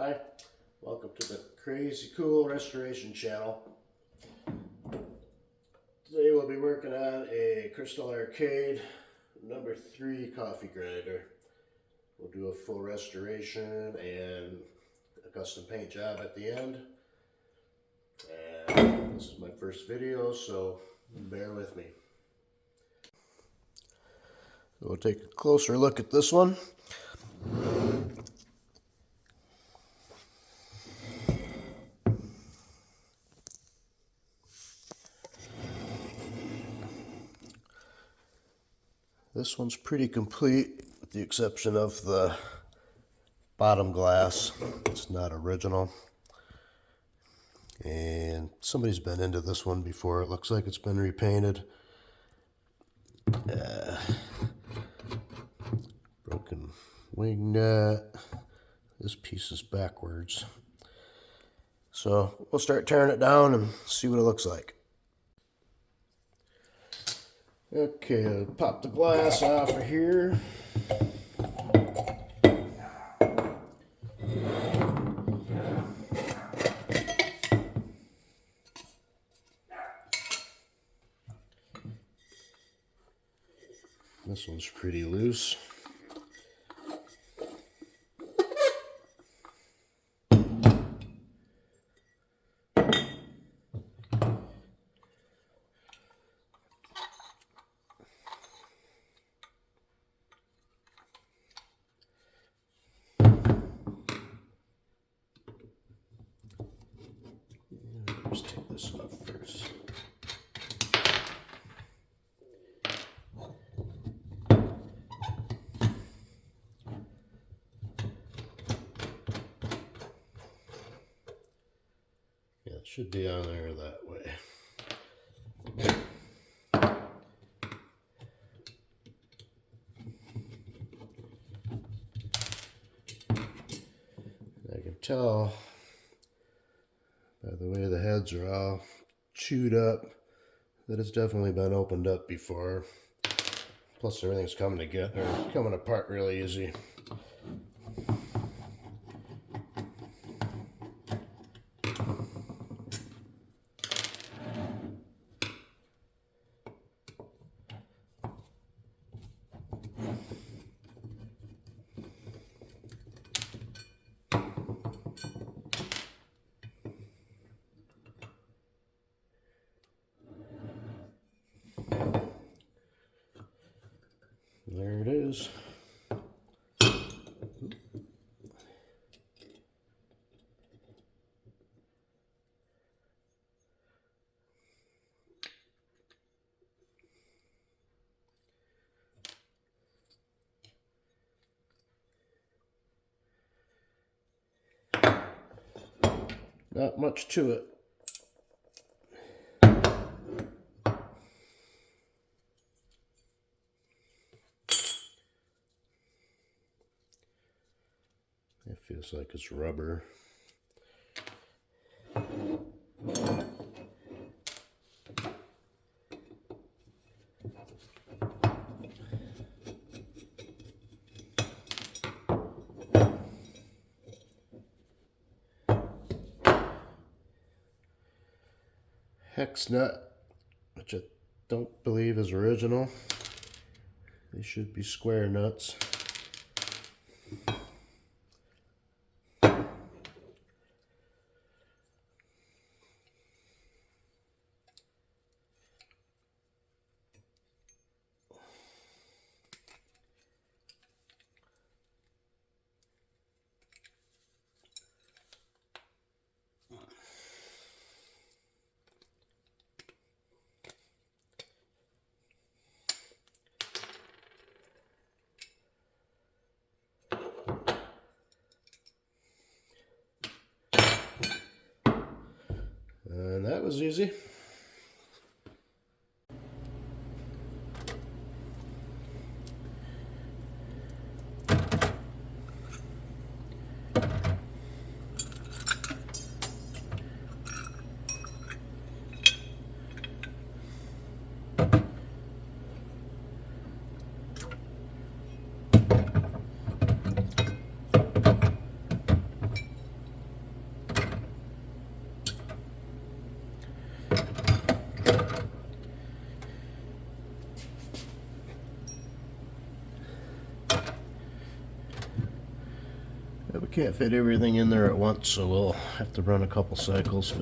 Hi, welcome to the Crazy Cool Restoration Channel. Today we'll be working on a Crystal Arcade number 3 coffee grinder. We'll do a full restoration and a custom paint job at the end. And this is my first video, so bear with me. We'll take a closer look at this one. This one's pretty complete with the exception of the bottom glass. It's not original. And somebody's been into this one before. It looks like it's been repainted. Broken wing nut. This piece is backwards. So we'll start tearing it down and see what it looks like. Okay, I'll pop the glass off of here. This one's pretty loose. Let's take this off first. Yeah, it should be on there that way. I can tell by the way the heads are all chewed up that it's definitely been opened up before. Plus everything's coming apart really easy. There it is. Not much to it. It feels like it's rubber. Hex nut, which I don't believe is original. They should be square nuts. And that was easy. Yeah, we can't fit everything in there at once, so we'll have to run a couple cycles.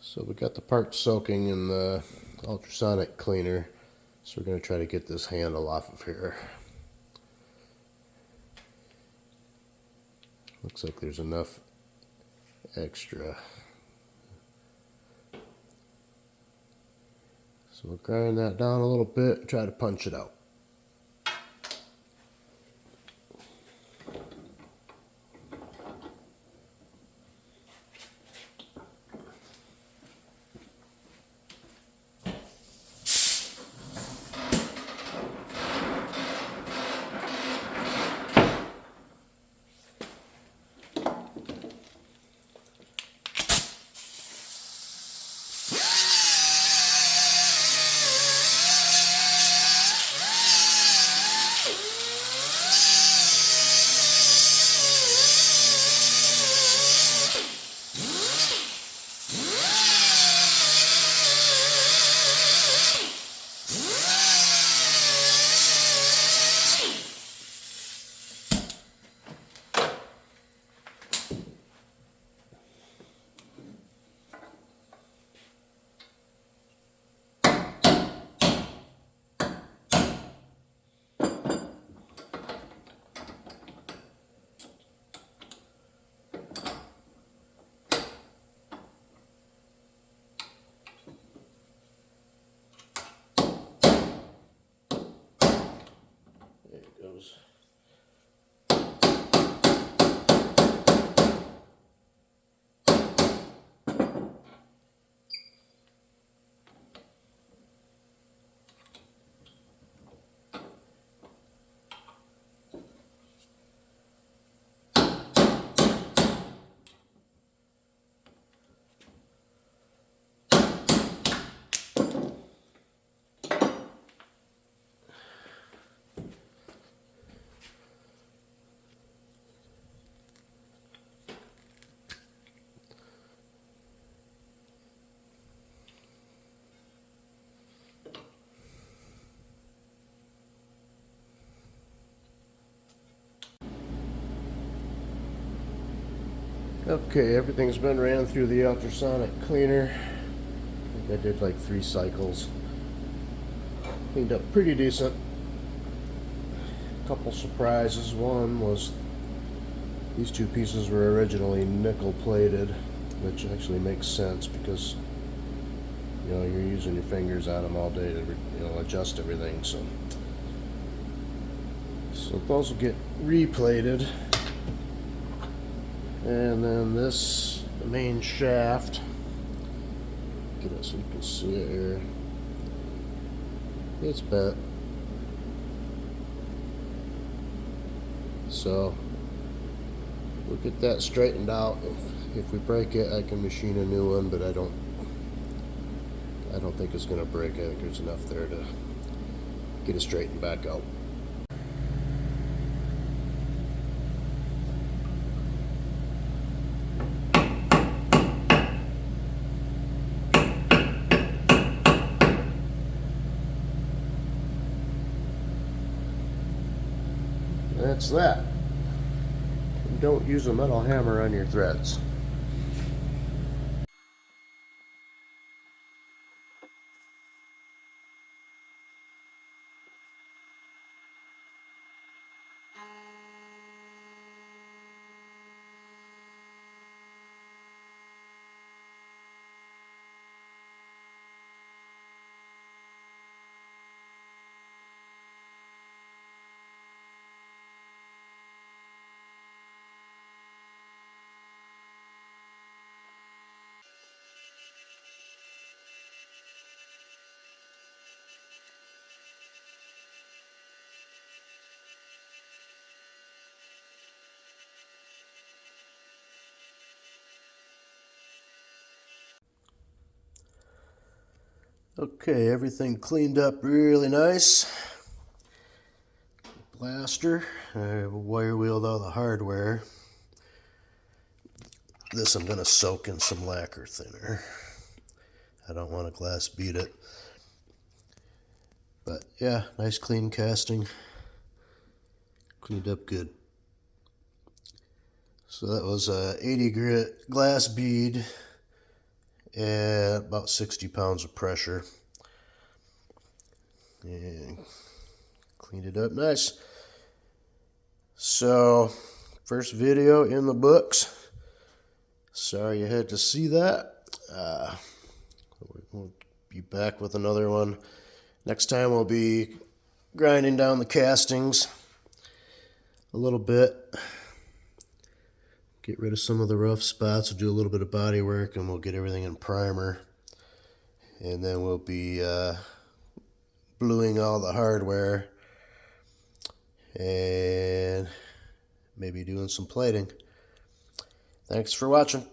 So we got the parts soaking in the ultrasonic cleaner, so we're going to try to get this handle off of here. Looks like there's enough extra. So we'll grind that down a little bit and try to punch it out. There it goes. Okay, everything's been ran through the ultrasonic cleaner. I think I did like 3 cycles. Cleaned up pretty decent. Couple surprises. One was these 2 pieces were originally nickel plated, which actually makes sense because you're using your fingers on them all day to adjust everything. So those will get replated. And then this, the main shaft, get it so you can see it here. It's bent. So we'll get that straightened out. If we break it, I can machine a new one, but I don't think it's gonna break. I think there's enough there to get it straightened back out. That's that. Don't use a metal hammer on your threads. Okay, everything cleaned up really nice. Blaster, I wire wheeled all the hardware. this I'm going to soak in some lacquer thinner. I don't want to glass bead it. But yeah, nice clean casting. Cleaned up good. So that was a 80 grit glass bead at about 60 pounds of pressure. And cleaned it up nice. So, first video in the books. Sorry you had to see that. We'll be back with another one. Next time we'll be grinding down the castings a little bit. Get rid of some of the rough spots. We'll do a little bit of body work and we'll get everything in primer. And then we'll be bluing all the hardware and maybe doing some plating. Thanks for watching.